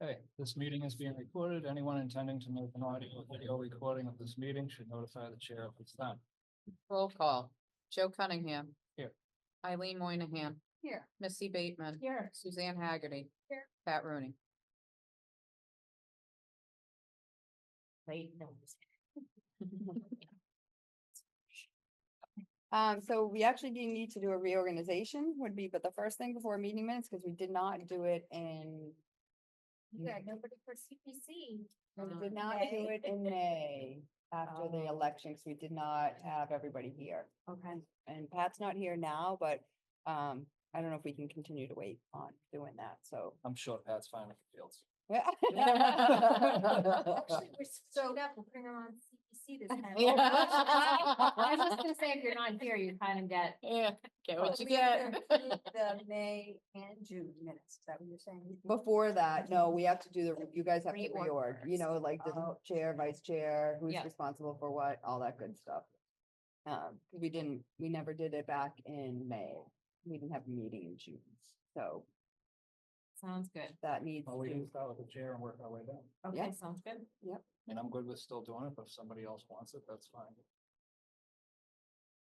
Okay, this meeting is being recorded. Anyone intending to make an audio or video recording of this meeting should notify the chair if it's done. Roll call. Joe Cunningham. Here. Eileen Moynihan. Here. Missy Bateman. Here. Suzanne Haggerty. Here. Pat Rooney. Wait, no. So we actually do need to do a reorganization would be, but the first thing before meeting minutes, because we did not do it in, Yeah, nobody for CPC. we did not do it in May after the election, because we did not have everybody here. Okay. And Pat's not here now, but, I don't know if we can continue to wait on doing that, so. I'm sure Pat's fine with the fields. Actually, we're switching up, we're putting them on CPC this time. Yeah. I was just gonna say, if you're not here, you kind of get. Yeah, get what you We have get. to approve The May and June minutes, is that what you're saying? Before that, no, we have to do the, you guys have to Reorg reorg, you know, like the Oh. chair, vice chair, who's Yeah. responsible for what, all that good stuff. We never did it back in May. We didn't have a meeting in June, so Sounds good. that needs Well, we can to, start with the chair and work our way down. Okay, Yeah. sounds good. And I'm good with still doing it, but if somebody else wants it, that's fine.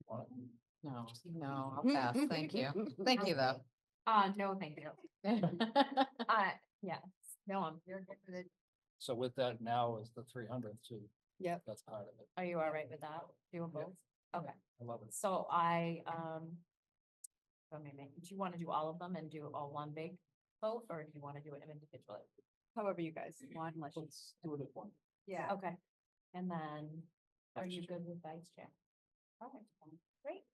Want it? No, no, I'll pass. Thank you. Thank you, though. No, thank you. Yeah, no, I'm, you're good with it. So with that now is the 300 too. Yep. That's part of it. Are you all right with that? Doing Yeah. both? Okay, I love it. so so maybe, do you want to do all of them and do all one big vote, or do you want to do it individually? however you guys want, unless you. Let's do it at one. Yeah. Okay, and then, are you good with vice chair? Okay, great.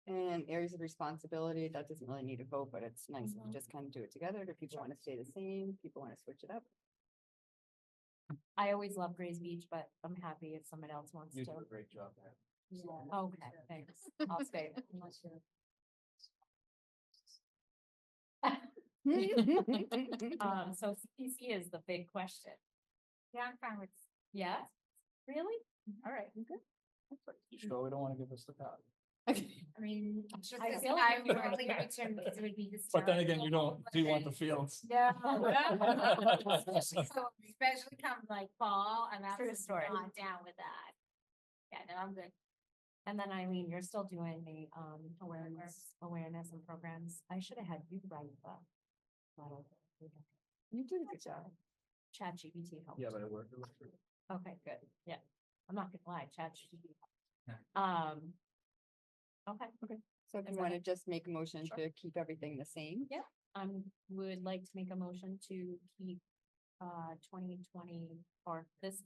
And areas of responsibility, that doesn't really need a vote, but it's nice if Mhm. we just kind of do it together. Do people want to stay the same? People want to switch it up? I always love Grays Beach, but I'm happy if someone else wants You to. do a great job there. Okay, thanks. I'll stay. Unless you're. So CPC is the big question. Yeah, I'm fine with. Yeah, really? All right, good. You sure we don't want to give us the card? I mean, I feel like I I'm would probably probably return because it would be the. But then again, you don't, do you want the fields? No. So especially come like fall, I'm True absolutely story. not down with that. Yeah, no, I'm good. And then Eileen, you're still doing the awareness and programs. I should have had you write the. letter. You did a good job. ChatGPT helped. Yeah, but it worked. Okay, good. Yeah. I'm not gonna lie, ChatGPT. Yeah. Okay. So if you Is want that to just make a motion Sure. to keep everything the same. Would like to make a motion to keep 2020 or this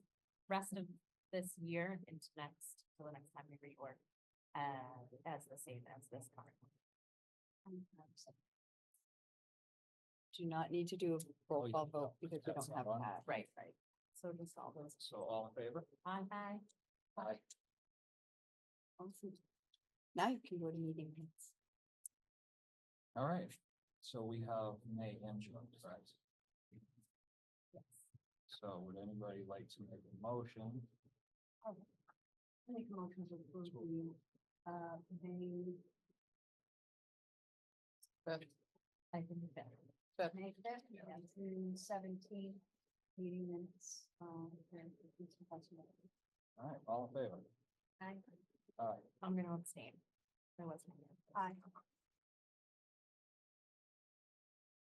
rest of this year into next, till the next time we reorg. As the same as this current one. Do not need to do a roll you call don't. vote because we That's don't not have on. that. Right. So just all those. So all in favor? Aye. Aye. Awesome. Now you can go to meeting minutes. All right, so we have May and June, correct? Yes. So would anybody like to make a motion? Make a motion to approve the, I think that. May fifth, yeah, June 17th, meeting minutes, All right, all in favor? Aye. I'm gonna abstain. There was my. Aye.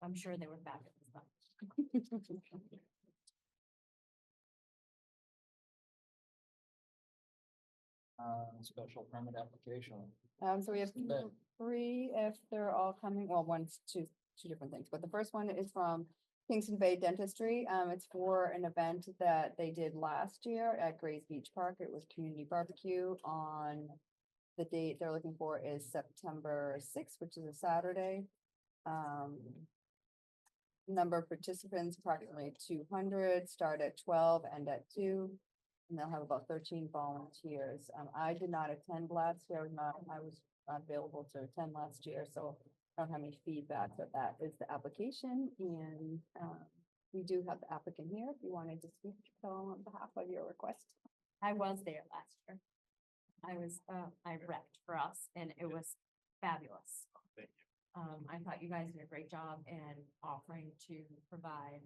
I'm sure they were back at this time. Special permit application. So we have Okay. three, if they're all coming, well, one's two different things, but the first one is from Kingston Bay Dentistry. It's for an event that they did last year at Grays Beach Park. It was community barbecue on the date they're looking for is September 6th, which is a Saturday. Number of participants approximately 200, start at 12, end at 2. And they'll have about 13 volunteers. I did not attend last year. I was not available to attend last year, so I don't have any feedback, but that is the application. And we do have the applicant here if you wanted to speak on behalf of your request. I was there last year. I repped for us and it was fabulous. I thought you guys did a great job in offering to provide,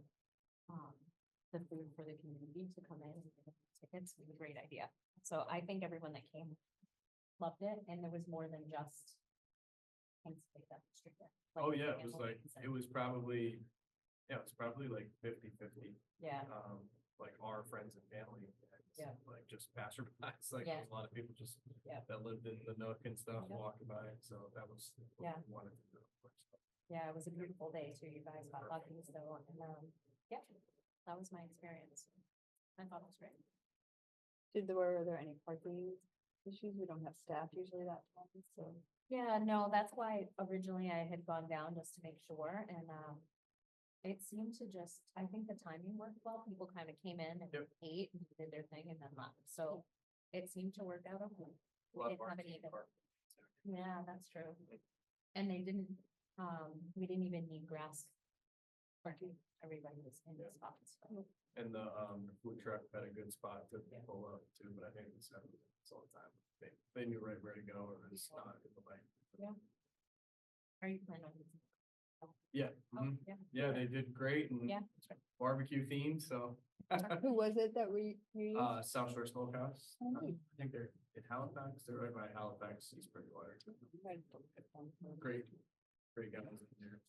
the food for the community to come in and get tickets. It was a great idea. So I think everyone that came loved it, and there was more than just. Kingston demonstrator. Oh, yeah, it and was like, Kingston. it was probably, yeah, it was probably like 50-50. Yeah, Like our friends and family. and Yeah. Like just passerbys, like Yeah. there's a lot of people just. Yeah. That lived in the nook and stuff, Yeah. walking by, so that was. what Yeah. we wanted to do, of course. yeah, it was a beautiful day too. You guys got lucky, so, and, yeah, that was my experience. I thought it was great. Were there any parking issues? We don't have staff usually that time, so. Yeah, no, that's why originally I had gone down just to make sure, and, it seemed to just, I think the timing worked well. People kind of came in and Yep. ate and did their thing and then left, so it seemed to work out okay. A lot of didn't have parking, any of it. parking. Yeah, that's true. And they didn't, we didn't even need grass. Parking, everybody was in the spots. so. And the food truck had a good spot to Yeah. pull up too, but I think it's all the time. They knew right where to go, or it's not in the way. Are you planning on? using- Yeah, Oh, mhm. yeah. Yeah, they did great and Yeah. barbecue themed, so. Who was it that you used? South Shore Smokehouse. Oh, I neat. think they're in Halifax, they're right by Halifax, East Bridgewater. Great, great guys in there.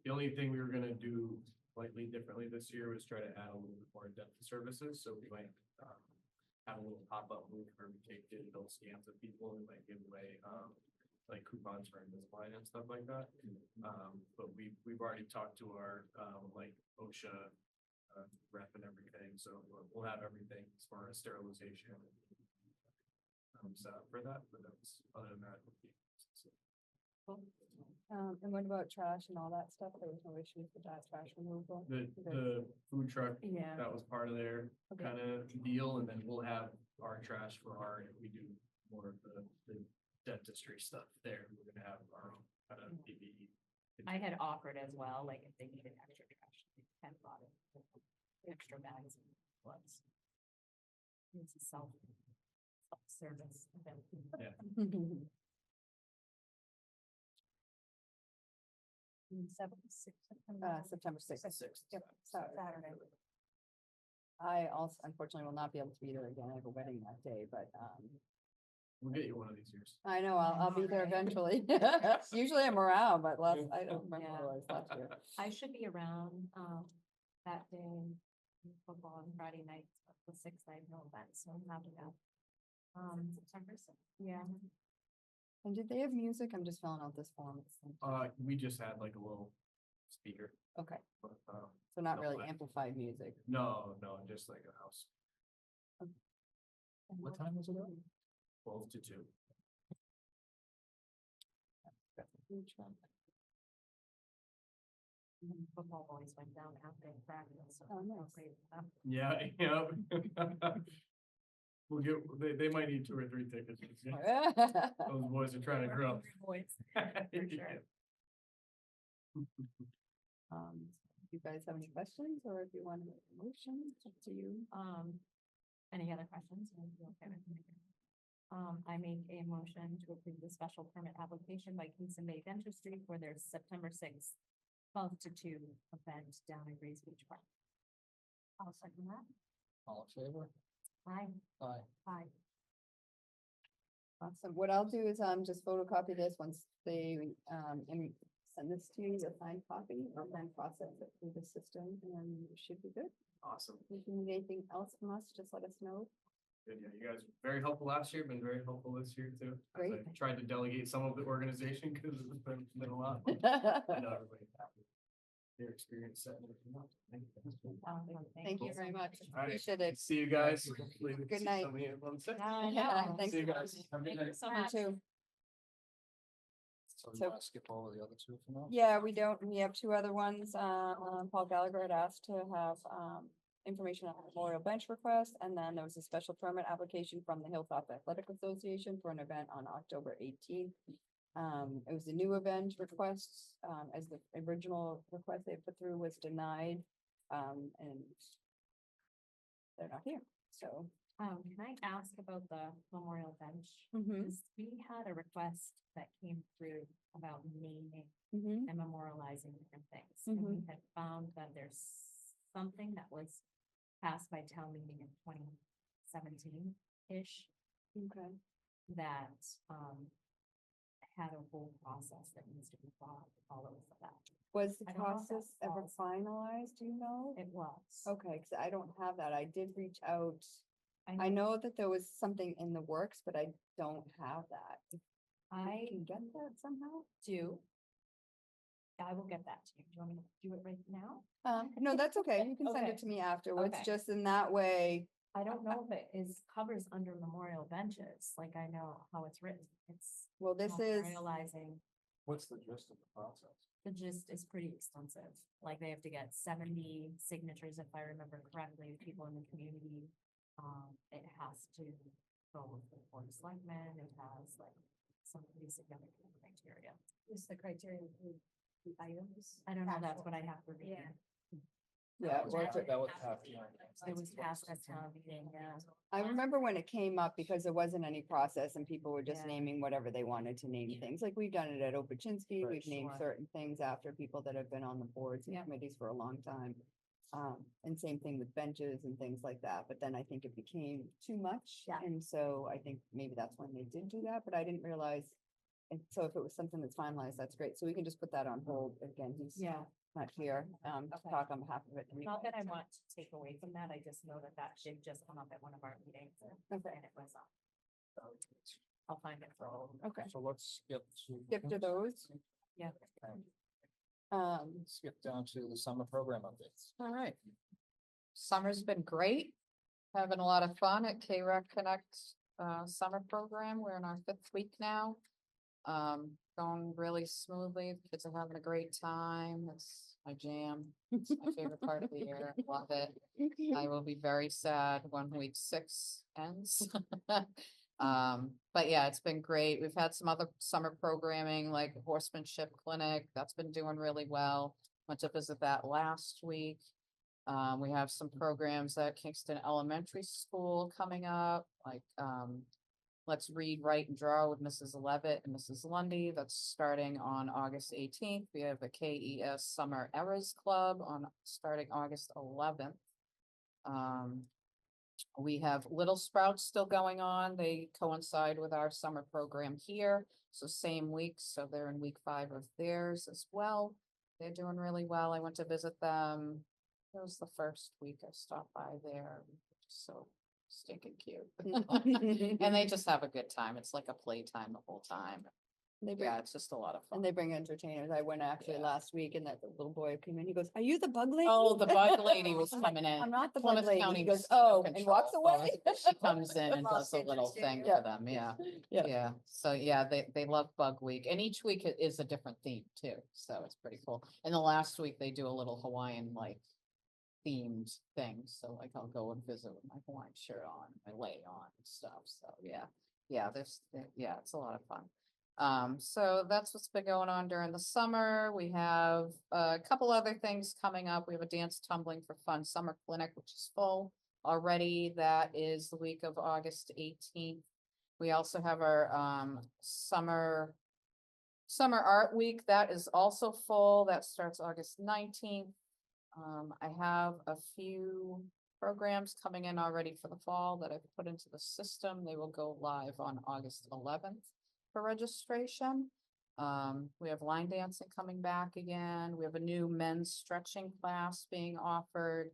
The only thing we were gonna do slightly differently this year was try to add a little bit more dental services, so we might, have a little pop-up booth where we take digital scans of people and like give away, like coupons for Invisalign and stuff like that. But we've already talked to our, like OSHA, rep and everything, so we'll have everything as far as sterilization. Set up for that, but that's, other than that. And what about trash and all that stuff? There was no issues with that trash removal? The food truck, Yeah. that was part of their Okay. kind of deal, and then we'll have our trash for our, if we do more of the dentistry stuff there, we're gonna have our own kind of PPE. I had offered as well, like if they needed extra trash, they kind of brought it, extra bags and gloves. It's a self-service event. Yeah. September sixth. Sixth. Yep, Saturday. I also unfortunately will not be able to be there again. I have a wedding that day, but, We'll get you one of these years. I know I'll be there eventually. Usually I'm around, but I don't remember what I was last year. I should be around, that day, football on Friday night, the sixth, I have no event, so I'm happy to. September sixth. Yeah. And did they have music? I'm just filling out this form. We just had like a little speaker, Okay, but, so not No, really but- amplified music. no, just like a house, What time was it at? 12 to 2. Football boys went down after practice. so Oh, I'm nice. great with them. Yeah, yeah. We'll get, they might need 2 or 3 tickets. Those boys are trying to grow. Boys, for sure. You guys have any questions or if you want to make a motion, it's up to you. Any other questions? Are you okay with me? I make a motion to approve the special permit application by Kingston Bay Dentistry for their September sixth, 12 to 2 event down at Grays Beach Park. I'll second that. All in favor? Aye. Aye. Aye. Awesome. What I'll do is just photocopy this once they and send this to you, a signed copy, and then process it through the system and it should be good. Awesome. If you need anything else from us, just let us know. Good, yeah, you guys were very helpful last year, been very helpful this year too. As Great. I tried to delegate some of the organization because it's been a lot. I know everybody's happy. Their experience setting everything up. Thank you very much. All right. Appreciate it. See you guys. Hopefully we can Good see night. some of you on the sixth. Yeah, thanks. See you guys. Have a good Thank you night. so You much. too. So you So- want to skip over the other two for now? Yeah, we don't, we have 2 other ones. Paul Gallagher had asked to have, information on the memorial bench request, and then there was a special permit application from the Hilltop Athletic Association for an event on October 18th. It was a new event request, as the original request they put through was denied, and they're not here, so Can I ask about the memorial bench? Mhm. 'Cause we had a request that came through about naming Mhm. and memorializing different things. And we had found that there's something that was passed by town meeting in 2017-ish Okay. that, had a whole process that needs to be followed for that. Was the I don't know if that process ever falls- finalized, do you know? It was. Okay, because I don't have that. I did reach out. I I, know that there was something in the works, but I don't have that. I Can get that somehow? do. I will get that to you. Do you want me to do it right now? No, that's okay. You can send Okay. it to me afterwards, Okay. just in that way. I don't know if it is covers under memorial benches, like I know how it's written. It's Well, this is, memorializing. What's the gist of the process? The gist is pretty extensive, like they have to get 70 signatures, if I remember correctly, people in the community. It has to go with the board of selectmen, it has like some pretty significant criteria. Is the criteria include the items? I don't know, that's what I have to read. Yeah. yeah, well, That was half, yeah. It was passed at town meeting, yeah. I remember when it came up because there wasn't any process and people were just Yeah. naming whatever they wanted to name things. Like we've done it at Opachinsky, Right, we've named sure. certain things after people that have been on the boards and Yeah. committees for a long time. And same thing with benches and things like that. But then I think it became too much. Yeah. And so I think maybe that's when they did do that, but I didn't realize. And so if it was something that's finalized, that's great. So we can just put that on hold. Again, he's Yeah, not here, to Okay. talk on behalf of it. not that I want to take away from that, I just know that that did just come up at one of our meetings. Okay. And it was, I'll find it for all. Okay, So let's skip to those. Yeah. Skip down to the summer program updates. All right. Summer's been great. Having a lot of fun at K-Rec Connect summer program. We're in our 5th week now. Going really smoothly. The kids are having a great time. It's my jam. It's my favorite part of the year. Love it. I will be very sad when week 6 ends. But yeah, it's been great. We've had some other summer programming like horsemanship clinic. That's been doing really well. Went to visit that last week. We have some programs at Kingston Elementary School coming up, like, Let's Read, Write and Draw with Mrs. Levitt and Mrs. Lundy. That's starting on August 18th. We have the KES Summer Eras Club starting August 11th. We have Little Sprouts still going on. They coincide with our summer program here. So same week, so they're in week 5 of theirs as well. They're doing really well. I went to visit them. It was the first week I stopped by there. So stinking cute. And they just have a good time. It's like a playtime the whole time. They bring, Yeah, it's just a lot of fun. and they bring entertainers. I went actually Yeah. last week and that little boy came in, he goes, "Are you the bug lady?" Oh, the bug lady was coming in. I'm not the bug Plymouth lady. County He goes, Mosquito "Oh," and walks Control. away. She comes in and Los does a little Angeles, thing yeah. for them, yeah. Yeah. Yeah, so yeah, they love Bug Week, and each week is a different theme too, so it's pretty cool. And the last week they do a little Hawaiian like themed thing, so like I'll go and visit with my Hawaiian shirt on, my lei on and stuff, so yeah. Yeah, yeah, it's a lot of fun. So that's what's been going on during the summer. We have a couple other things coming up. We have a dance tumbling for fun summer clinic, which is full already. That is the week of August 18th. We also have our summer art week. That is also full. That starts August 19th. I have a few programs coming in already for the fall that I've put into the system. They will go live on August 11th for registration. We have line dancing coming back again. We have a new men's stretching class being offered.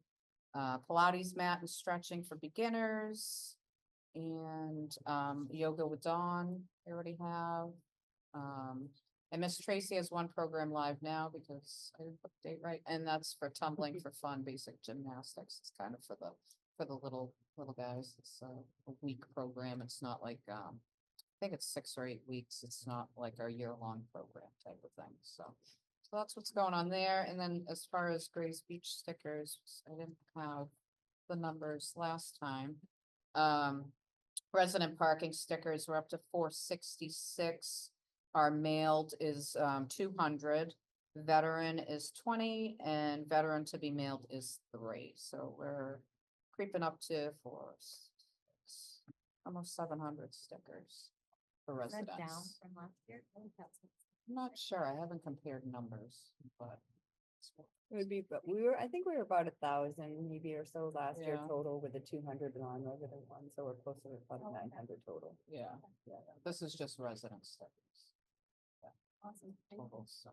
Pilates mat and stretching for beginners. And yoga with Dawn, we already have. And Miss Tracy has one program live now because I didn't put the date right, and that's for tumbling for fun, basic gymnastics. It's kind of for the little guys. It's a week program. It's not like I think it's 6 or 8 weeks. It's not like our year-long program type of thing. So that's what's going on there. And then as far as Gray's Beach stickers, I didn't have the numbers last time. Resident parking stickers were up to 466. Our mailed is 200. Veteran is 20, and veteran to be mailed is 3. So we're creeping up to 4, almost 700 stickers for Is that down residents. from last year? I think that's- I'm not sure, I haven't compared numbers, but. It would be, but I think we were about 1,000 maybe or so last year Yeah. total with the 200 non-resident ones, so we're closer to about 900 total. Yeah, this is just resident stickers. Awesome. Thank you. Total, so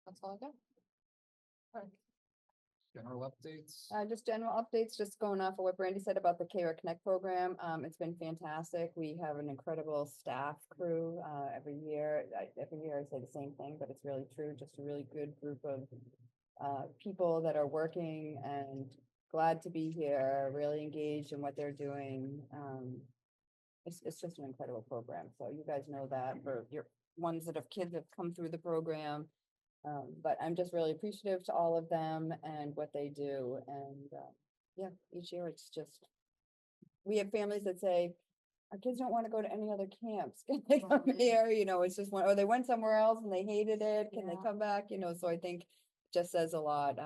that's all I got. General updates. Just general updates, just going off of what Brandy said about the KR Connect program. It's been fantastic. We have an incredible staff crew, every year. Every year I say the same thing, but it's really true. Just a really good group of, people that are working and glad to be here, really engaged in what they're doing. It's just an incredible program. So you guys know that for your ones that have kids that have come through the program. But I'm just really appreciative to all of them and what they do. And, yeah, each year it's just, we have families that say, our kids don't want to go to any other camps. Can they come here? You know, it's just one, or they went somewhere else and they hated it. Can they Yeah. come back? You know, so I think just says a lot.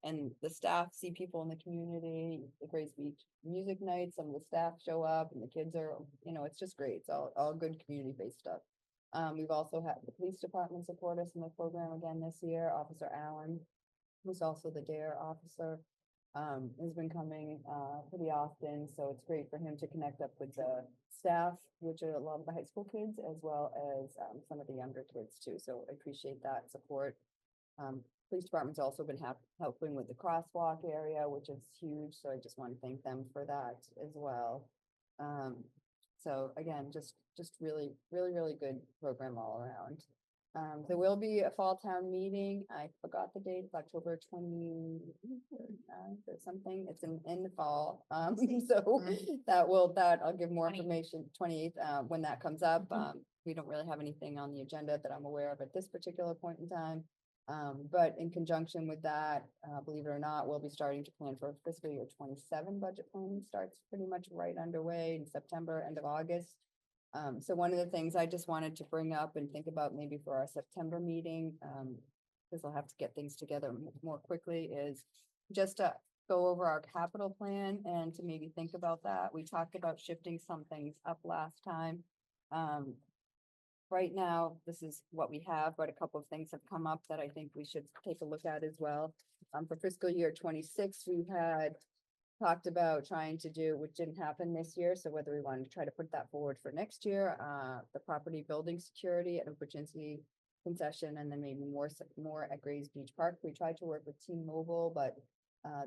And the staff see people in the community, the Grace Beach music nights, some of the staff show up and the kids are, you know, it's just great. It's all good community-based stuff. We've also had the police department support us in the program again this year. Officer Allen, who's also the DARE officer, has been coming pretty often. So it's great for him to connect up with the staff, which are a lot of the high school kids, as well as some of the younger kids too. So I appreciate that support. Police department's also been helping with the crosswalk area, which is huge. So I just want to thank them for that as well. So again, just really good program all around. There will be a fall town meeting. I forgot the date, it's October 20 or something. It's in the fall. So that I'll give more 20th. information, 28th, when that comes up. We don't really have anything on the agenda that I'm aware of at this particular point in time. But in conjunction with that, believe it or not, we'll be starting to plan for fiscal year 27 budget planning starts pretty much right underway in September, end of August. So one of the things I just wanted to bring up and think about maybe for our September meeting, because I'll have to get things together more quickly, is just to go over our capital plan and to maybe think about that. We talked about shifting some things up last time. Right now, this is what we have, but a couple of things have come up that I think we should take a look at as well. For fiscal year 26, we had talked about trying to do, which didn't happen this year, so whether we wanted to try to put that forward for next year, the property building security at Opportunity concession, and then maybe more at Grays Beach Park. We tried to work with T-Mobile, but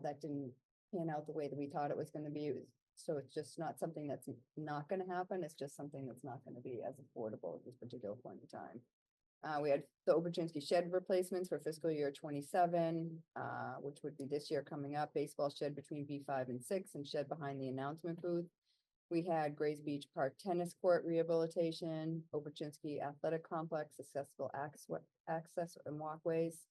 that didn't pan out the way that we thought it was gonna be. So it's just not something that's not gonna happen. It's just something that's not gonna be as affordable at this particular point in time. We had the Opportunity shed replacements for fiscal year 27, which would be this year coming up, baseball shed between B5 and 6 and shed behind the announcement booth. We had Grays Beach Park tennis court rehabilitation, Opportunity athletic complex, accessible access and walkways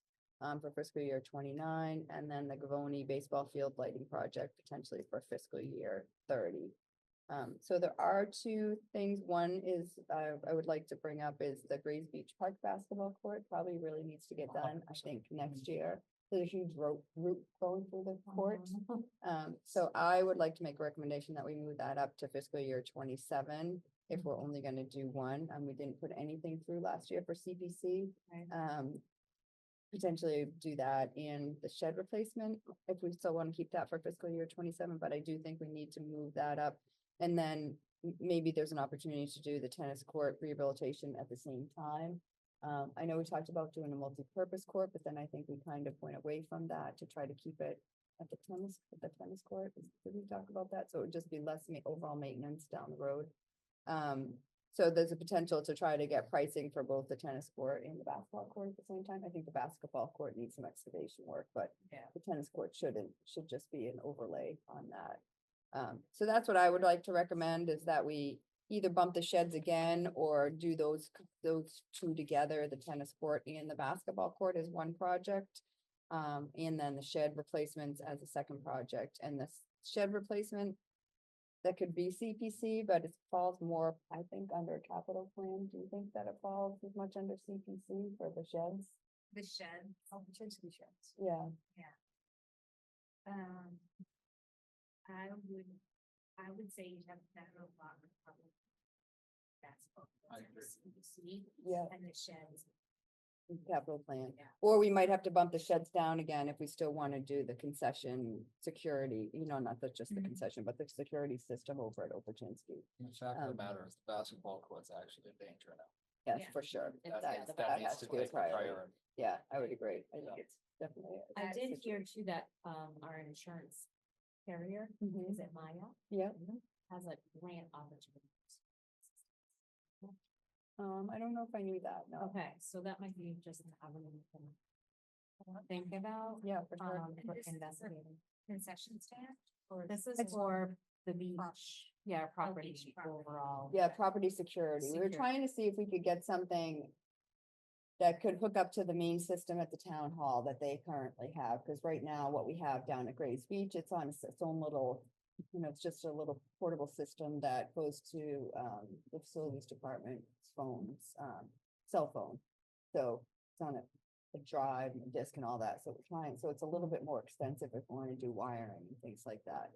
for fiscal year 29, and then the Gavoni baseball field lighting project potentially for fiscal year 30. So there are two things. One is I would like to bring up is the Grays Beach Park basketball court probably really needs to get done, I think, next year. There's a huge route going through the court. So I would like to make a recommendation that we move that up to fiscal year 27 if we're only gonna do one. We didn't put anything through last year for CPC. Right. Potentially do that in the shed replacement, if we still want to keep that for fiscal year 27, but I do think we need to move that up. And then maybe there's an opportunity to do the tennis court rehabilitation at the same time. I know we talked about doing a multi-purpose court, but then I think we kind of went away from that to try to keep it at the tennis court. Did we talk about that? So it would just be less overall maintenance down the road. So there's a potential to try to get pricing for both the tennis court and the basketball court at the same time. I think the basketball court needs some excavation work, but Yeah. the tennis court should just be an overlay on that. So that's what I would like to recommend is that we either bump the sheds again or do those two together, the tennis court and the basketball court as one project. And then the shed replacements as a second project, and the shed replacement that could be CPC, but it falls more, I think, under a capital plan. Do you think that it falls as much under CPC for the sheds? The shed, Opportunity sheds. Yeah, I would I would say you have better lot. That's. I agree. See, Yeah. and the sheds. Capital plan, Yeah. or we might have to bump the sheds down again if we still want to do the concession security, not just the Mhm. concession, but the security system over at Opportunity. The fact of the Um, matter is the basketball court's actually in danger now. Yes, Yeah. for sure. It's- That yeah, the that needs has to be a take the priority. Yeah, I would agree. I think it's definitely. a I did hear situation. too that, our insurance carrier, Mhm. is it Maya, Yeah, has a grant opportunity. I don't know if I knew that, no. Okay, so that might be just an avenue we can think about, Yeah, for sure. for This is a- investigating. Concession stand? Or This is It's- for the beach, yeah, property beach property. overall. Yeah, property security. We were Security. trying to see if we could get something that could hook up to the main system at the town hall that they currently have, because right now what we have down at Grays Beach, it's on its own little, it's just a little portable system that goes to the facilities department's phones, cell phone. So it's on a drive and a disc and all that, so we're trying, so it's a little bit more expensive if we want to do wiring and things like that.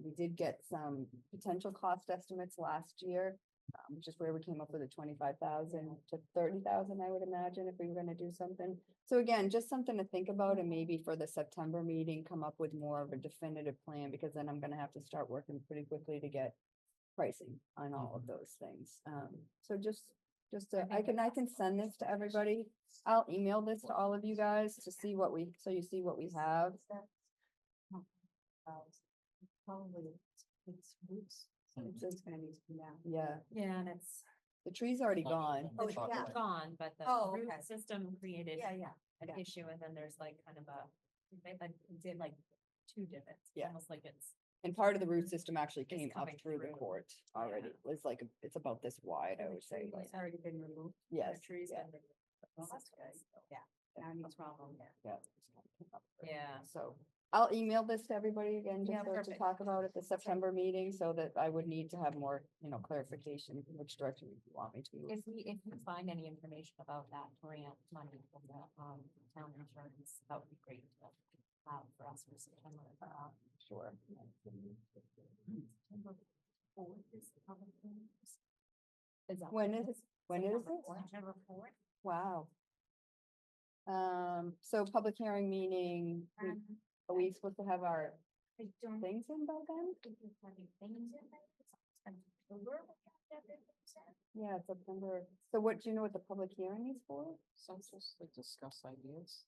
We did get some potential cost estimates last year, which is where we came up with a 25,000 to 30,000, I would imagine, if we were gonna do something. So again, just something to think about, and maybe for the September meeting, come up with more of a definitive plan, because then I'm gonna have to start working pretty quickly to get pricing on all of those things. So I can send this to everybody. I'll email this to all of you guys to see so you see what we have. Probably it's roots. So it's just gonna need to be down. Yeah, Yeah, and it's the tree's already gone. Oh, it's gone, but the Oh, root okay. system created yeah. an yeah. issue, and then there's like kind of did like two divots. Yeah. Almost like it's, And part of the root system actually It's came up coming through the through. court already. It was like, it's about this wide, I would say. but- It's already been removed. Yes, Trees. yeah. Well, that's good. Yeah. Now it needs problem. Yeah. yeah. So I'll email this to everybody again, Yeah, just to perfect. talk about at the September meeting, so that I would need to have more, clarification in which direction you want me to move. If you find any information about that grant money from the, town insurance, that would be great to have for us for September. Sure. September 4th is the public hearing. Is that When what is, when is it? September 4th. Wow. So public hearing meaning, are we supposed to have our I don't things in by then? think there's any things in there. It's October. Yeah, September. So what, do you know what the public hearing is for? So just like discuss ideas.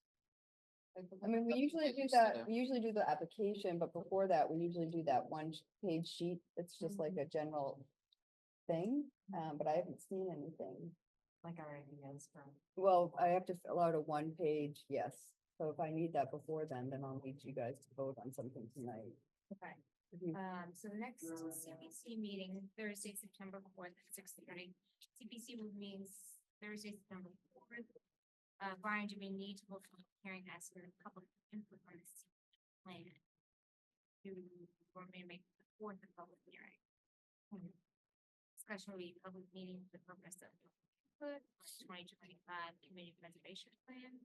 I mean, we usually do that, we usually do the application, but before that, we usually do that page sheet. It's just like a general thing, but I haven't seen anything. Like our ideas for. Well, I have to fill out a one-page, yes. So if I need that before then I'll need you guys to vote on something tonight. Okay. If you- So the next CPC meeting, Thursday, September 4th at 6:30. CPC will means Thursday, September 4th. Brian, do we need to hold a public hearing as for public input on this plan? Do we want me to make the 4th a public hearing? Especially public meeting for the purpose of input, 2025 community preservation plan.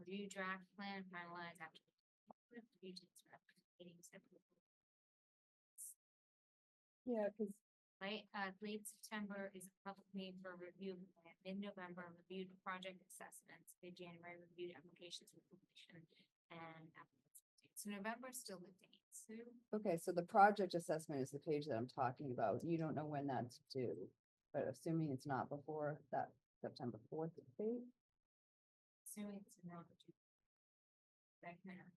Review draft plan, finalize after. Review to meetings. Yeah, because Right, late September is a public meeting for review of the plan. Mid-November, reviewed project assessments, mid-January, reviewed applications for completion and applicants. So November is still the date, Sue. okay, so the project assessment is the page that I'm talking about. You don't know when that's due, but assuming it's not before that September 4th date. Assuming it's not. That kind of.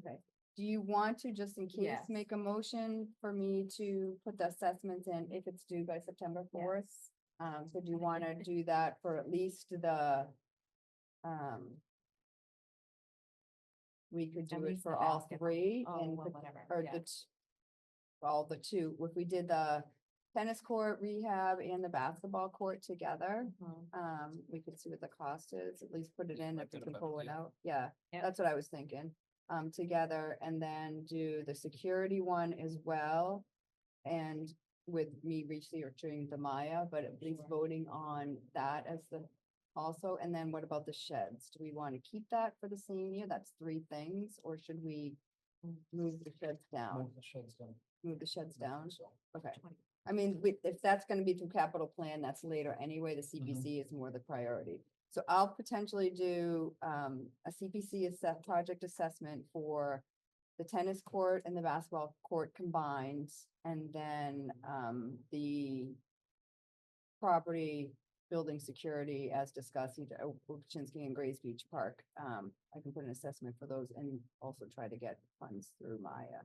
Okay, do you want to, just in case, Yes. make a motion for me to put the assessments in if it's due by September 4th? So do you want to do that for at least the, we could At do it least for the all basketball. three Oh, and, well, whatever, or yeah. all the two, if we did the tennis court rehab and the basketball court together. We could see what the cost is, at least put it in if we Make it a can better pull it deal. out. Yeah, Yep. that's what I was thinking. Together, and then do the security one as well. And with me researching the Maya, but at least voting on that as the also, and then what about the sheds? Do we want to keep that for the same year? That's three things, or should we move the sheds down? Move the sheds down. Move the sheds down? So, Okay. I mean, if that's gonna be through capital plan, that's later anyway, the CPC is more the priority. So I'll potentially do a CPC project assessment for the tennis court and the basketball court combined, and then the property building security as discussed, either Okeechobee and Grays Beach Park. I can put an assessment for those and also try to get funds through Maya.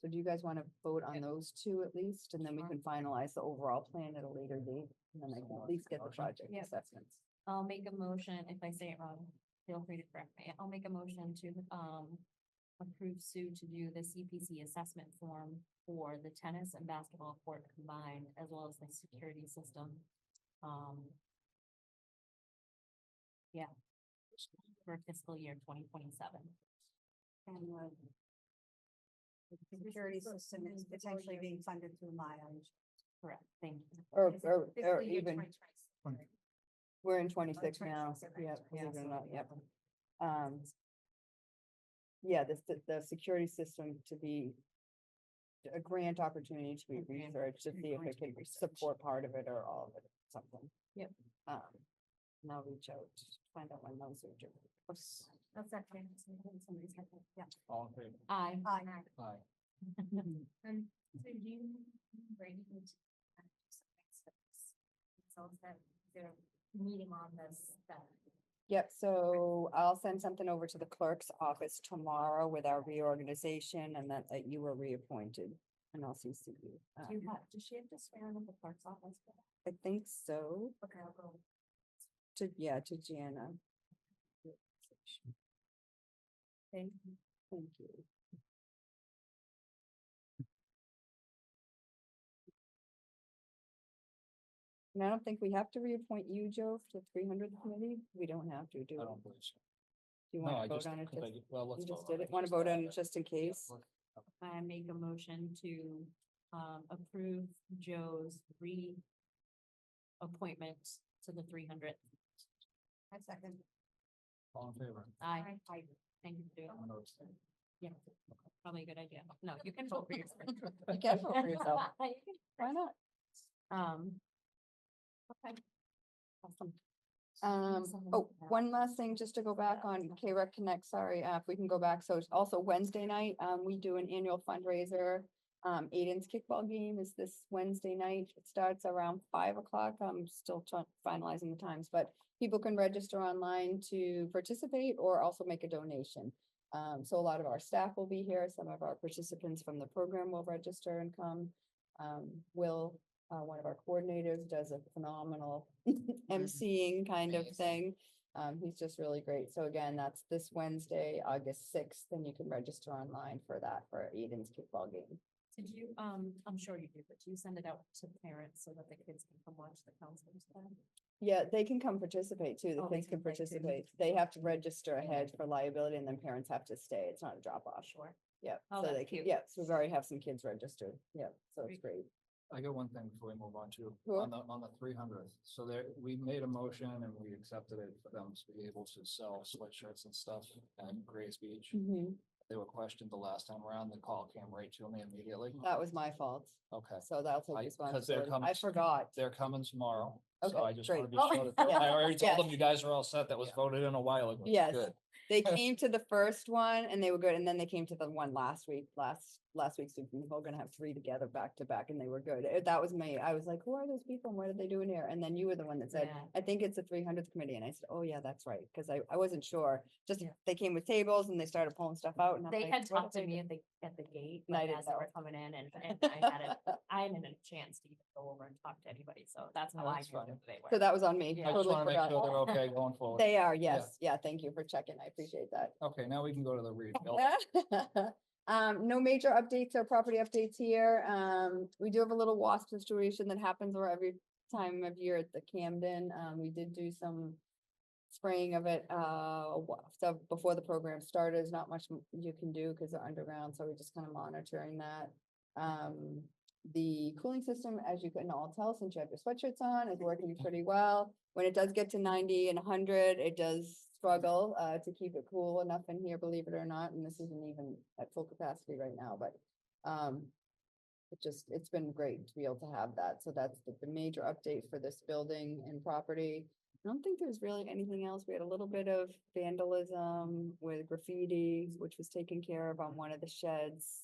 So do you guys want to vote on those two at least, and then we can finalize the overall plan at a later date, and then I can at least get the project Yep. assessments. I'll make a motion, if I say it wrong, feel free to correct me. I'll make a motion to, approve Sue to do the CPC assessment form for the tennis and basketball court combined, as well as the security system. Yeah. For fiscal year 2027. And the security system is potentially being funded through Maya. Correct, thank you. Or Fiscal year even, 2026. we're in 26 now, 26, yeah, right. believe it or not, yep. Yeah, the security system to be a grant opportunity to be researched, to see if it can support part of it or all of it, something. Yep. And I'll reach out, to find out when those are due. That's that. Somebody's got that. Yeah. all in favor? Aye. Aye. Aye. So do you bring it? So that they're meeting on this, that Yep, so I'll send something over to the clerk's office tomorrow with our reorganization and that you were reappointed, and I'll CC you. Do you have, does she have to swear in the clerk's office? for that? I think so, okay, I'll go. to Jana. Thank you. Thank you. And I don't think we have to reappoint you, Joe, to 300th committee. We don't have to, do I we? don't believe so. Do you No, want I to vote just, on it? well, let's. You just vote on did it. Want to vote on it just in case? I make a motion to approve Joe's reappointment to the 300th. I second. All in favor? Aye. Thank you for doing I'm that. gonna abstain. Yeah, probably a good idea. No, you can vote for yourself. You can vote for yourself. You can- Why not? Okay. Awesome. Oh, one last thing, just to go back on K-Rec Connect, sorry, if we can go back. So it's also Wednesday night, we do an annual fundraiser. Aiden's kickball game is this Wednesday night. It starts around 5 o'clock. I'm still finalizing the times, but people can register online to participate or also make a donation. So a lot of our staff will be here. Some of our participants from the program will register and come. One of our coordinators does a phenomenal emceeing kind of thing. He's just really great. So again, that's this Wednesday, August 6th, and you can register online for that, for Aiden's kickball game. Did you, I'm sure you do, but do you send it out to parents so that the kids can come watch the counselors? Yeah, they can come participate too. The Oh, they kids can can play too. participate. They have to register ahead for liability and then parents have to stay. It's not a drop off. Sure. Yep. Oh, So that's they can, cute. yeah, so we've already have some kids registered. Yep, so it's great. I got one thing before we move on to, Sure. on the 300th. So there, we made a motion and we accepted it for them to be able to sell sweatshirts and stuff at Grays Beach. Mhm. They were questioned the last time around. The call came right to me immediately. That was my fault. Okay, So that'll take 'cause they're responsibility. coming- I forgot. they're coming tomorrow. So Okay, I just want to great. be sure that, Yeah. I already told Yes. them you guys are all set. That was voted in a while ago. Yes. Good. They came to the first one and they were good, and then they came to the one last week, last week, so we're gonna have three together back to back, and they were good. That was me. I was like, who are those people and what are they doing here? And then you were the one that said, Yeah. I think it's a 300th committee, and I said, oh yeah, that's right, because I wasn't sure. Just, Yeah. they came with tables and they started pulling stuff out, and I'm They like, had what talked are to they me doing? at the gate, And I like didn't as they were know. coming in and I hadn't had a chance to even go over and talk to anybody, so that's No, how I that's knew fine. who they were. So that was on me. Yeah. I just Totally want to make sure forgot. they're okay going forward. They are, yes. Yeah, thank you for checking. I appreciate that. Okay, now we can go to the read. Bill. No major updates or property updates here. We do have a little wasp situation that happens over every time of year at the Camden. We did do some spraying of it, so before the program started. There's not much you can do because they're underground, so we're just kind of monitoring that. The cooling system, as you can all tell, since you have your sweatshirts on, is working pretty well. When it does get to 90 and 100, it does struggle to keep it cool enough in here, believe it or not, and this isn't even at full capacity right now, but it's been great to be able to have that. So that's the major update for this building and property. I don't think there's really anything else. We had a little bit of vandalism with graffiti, which was taken care of on one of the sheds.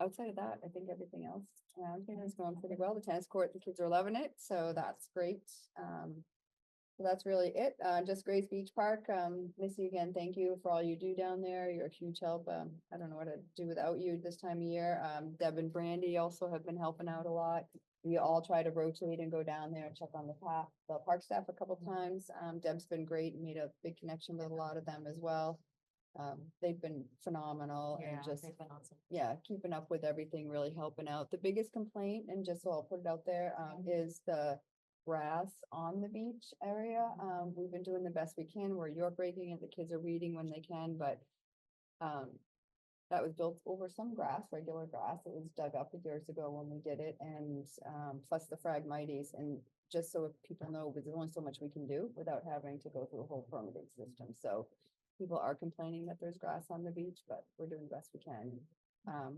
Outside of that, I think everything else around here is going pretty well. The tennis court, the kids are loving it, so that's great. So that's really it. Just Grace Beach Park. Missy, again, thank you for all you do down there. You're a huge help. I don't know what to do without you this time of year. Deb and Brandy also have been helping out a lot. We all try to rotate and go down there and check on the park staff a couple times. Deb's been great and made a big connection with a lot of them as well. They've been phenomenal and just, they've been awesome. yeah, keeping up with everything, really helping out. The biggest complaint, and just so I'll put it out there, is the grass on the beach area. We've been doing the best we can. We're York raking it. The kids are weeding when they can, but that was built over some grass, regular grass. It was dug up years ago when we did it, and plus the Phragmites. And just so if people know, there's only so much we can do without having to go through a whole permitting system. So people are complaining that there's grass on the beach, but we're doing the best we can.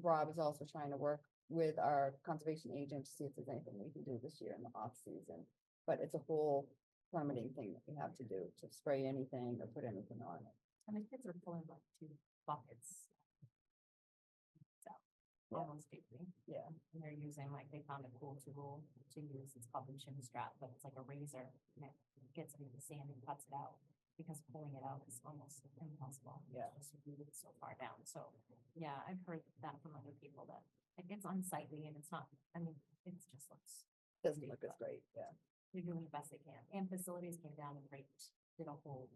Rob is also trying to work with our conservation agent to see if there's anything we can do this year in the off season. But it's a whole permitting thing that we have to do to spray anything or put anything on it. And the kids are pulling like 2 buckets. So, almost deeply. Yeah. And they're using, like, they found a cool tool to use. It's called the chin strap, but it's like a razor. And it gets into the sand and cuts it out. Because pulling it out is almost impossible. Yeah. Just rooted so far down. So, yeah, I've heard that from other people that it gets unsightly and it's not, I mean, it just looks. Doesn't look as great, yeah. They're doing the best they can. And facilities came down and raked, did a whole,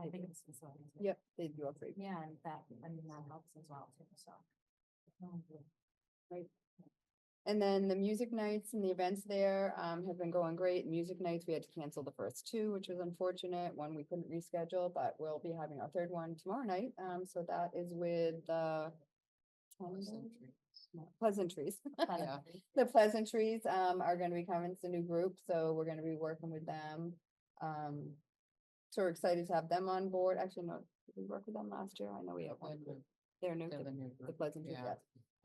I think it's facilities. Yep, they do a great. Yeah, and that, I mean, that helps as well too, so. Right. And then the music nights and the events there have been going great. Music nights, we had to cancel the first 2, which was unfortunate. One we couldn't reschedule, but we'll be having our 3rd one tomorrow night. So that is with the Pleasantries. Yeah. The Pleasantries are going to be coming. It's a new group, so we're going to be working with them. So we're excited to have them on board. Actually, no, did we work with them last year? I know we have one. They're new. They're the new The group. Pleasantries, Yeah.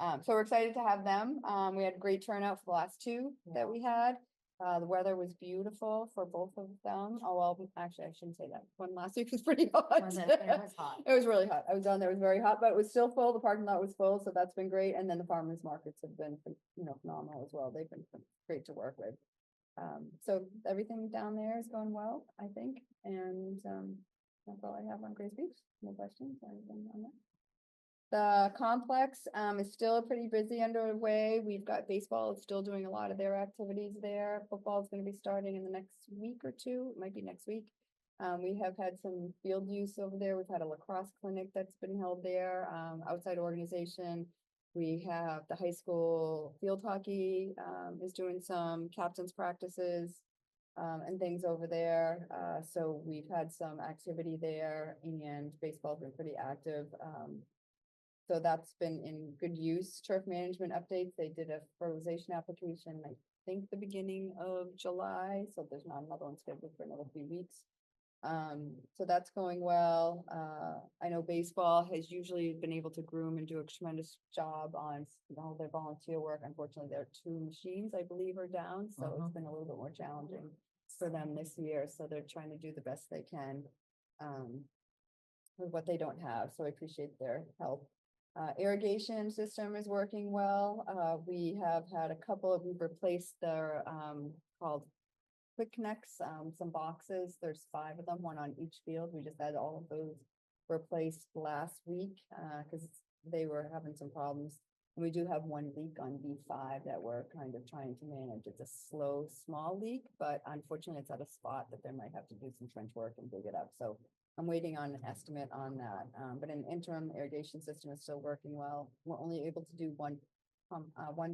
yes. So we're excited to have them. We had a great turnout for the last 2 that we had. The weather was beautiful for both of them. Oh, well, actually, I shouldn't say that. One last week was pretty hot. It was hot. It was really hot. I was down there, it was very hot, but it was still full. The parking lot was full, so that's been great. And then the farmers markets have been, phenomenal as well. They've been great to work with. So everything down there is going well, I think. And that's all I have on Grace Beach. No questions or anything on that? The complex is still pretty busy underway. We've got baseball is still doing a lot of their activities there. Football is going to be starting in the next week or 2. It might be next week. We have had some field use over there. We've had a lacrosse clinic that's been held there. Outside organization. We have the high school field hockey is doing some captains practices and things over there. So we've had some activity there, and baseball's been pretty active. So that's been in good use. Turf management updates, they did a fertilization application, I think the beginning of July, so there's not another one scheduled for another few weeks. So that's going well. I know baseball has usually been able to groom and do a tremendous job on all their volunteer work. Unfortunately, their 2 machines, I believe, are down, so it's been a little bit more challenging for them this year. So they're trying to do the best they can with what they don't have. So I appreciate their help. Irrigation system is working well. We have had we've replaced their called quick connects, some boxes. There's 5 of them, 1 on each field. We just had all of those replaced last week because they were having some problems. And we do have 1 leak on B5 that we're kind of trying to manage. It's a slow, small leak, but unfortunately it's at a spot that they might have to do some trench work and dig it up. So I'm waiting on an estimate on that. But in the interim, irrigation system is still working well. We're only able to do one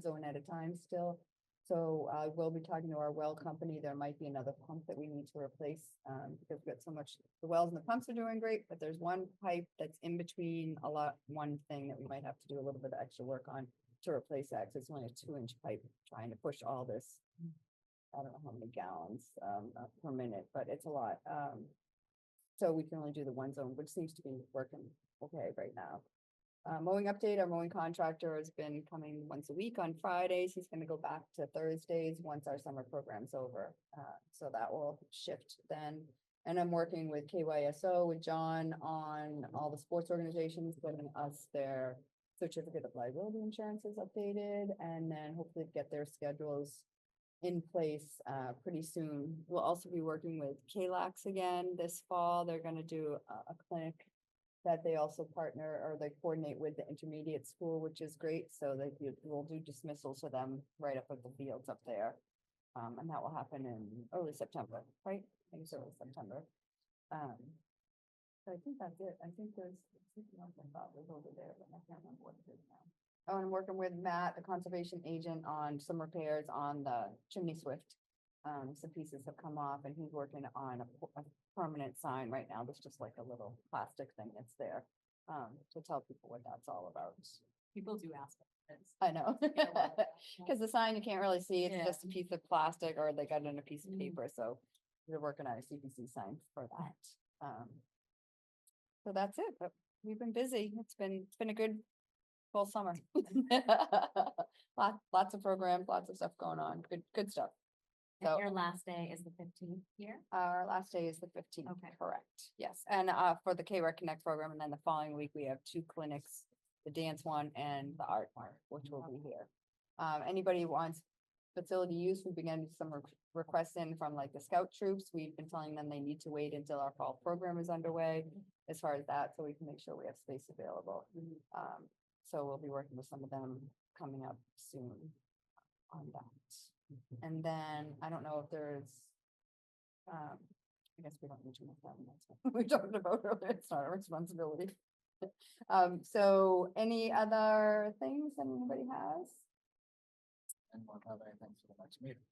zone at a time still. So we'll be talking to our well company. There might be another pump that we need to replace because we've got so much, the wells and the pumps are doing great, but there's one pipe that's in between one thing that we might have to do a little bit of extra work on to replace that, 'cause it's only a 2-inch pipe trying to push all this. I don't know how many gallons, per minute, but it's a lot. So we can only do the one zone, which seems to be working okay right now. Mowing update, our mowing contractor has been coming once a week on Fridays. He's gonna go back to Thursdays once our summer program's over. So that will shift then. And I'm working with KYSO with John on all the sports organizations, getting us their certificate of liability insurances updated, and then hopefully get their schedules in place pretty soon. We'll also be working with KLAX again this fall. They're gonna do a clinic that they also partner or they coordinate with the intermediate school, which is great. So we'll do dismissals for them right up at the fields up there. And that will happen in early September, right? I think it's early September. So I think that's it. I think there's something else I thought was over there, but I can't remember what it is now. Oh, and I'm working with Matt, the conservation agent, on some repairs on the chimney swift. Some pieces have come off and he's working on a permanent sign right now. There's just like a little plastic thing that's there. To tell people what that's all about. People do ask. Us. I know. Yeah, well, Cause the sign you can't really see, it's Yeah. just a piece of plastic or they got it in a piece of Mhm. paper, so we're working on a CPC sign for that. So that's it, but we've been busy. It's been a good full summer. Lots of programs, lots of stuff going on, good stuff. And So your last day is the 15th here? our last day is the 15th. Okay. Correct, yes, and for the K-Rec Connect program, and then the following week, we have 2 clinics, the dance one and the art one, which will be here. Anybody who wants facility use, we began some requests in from like the scout troops. We've been telling them they need to wait until our fall program is underway as far as that, so we can make sure we have space available. So we'll be working with some of them coming up soon on that. And then I don't know if there's, I guess we don't need to make that. That's what we talked about earlier. It's not our responsibility. So any other things that anybody has? Anyone have anything for the next meeting?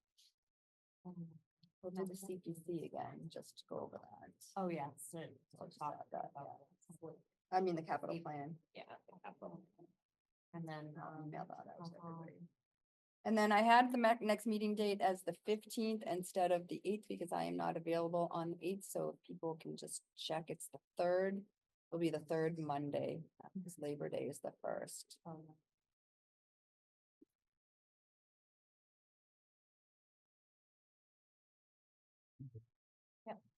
We'll do the CPC again, just to go over that. Oh, yes. I'll just add that, yeah. I mean, the capital plan. Yeah. the capital. And then, I'll email that out to uh-huh. everybody. And then I had the next meeting date as the 15th instead of the 8th because I am not available on the 8th. So if people can just check, it's the 3rd. It'll be the 3rd Monday, because Labor Day is the 1st.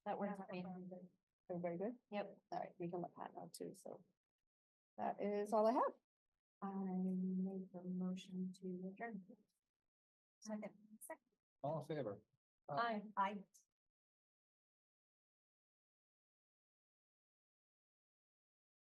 That works for me. Everybody good? Yep. All right, we can let Pat know too, so. That is all I have. I make the motion to adjourn. Second. All in favor? Aye.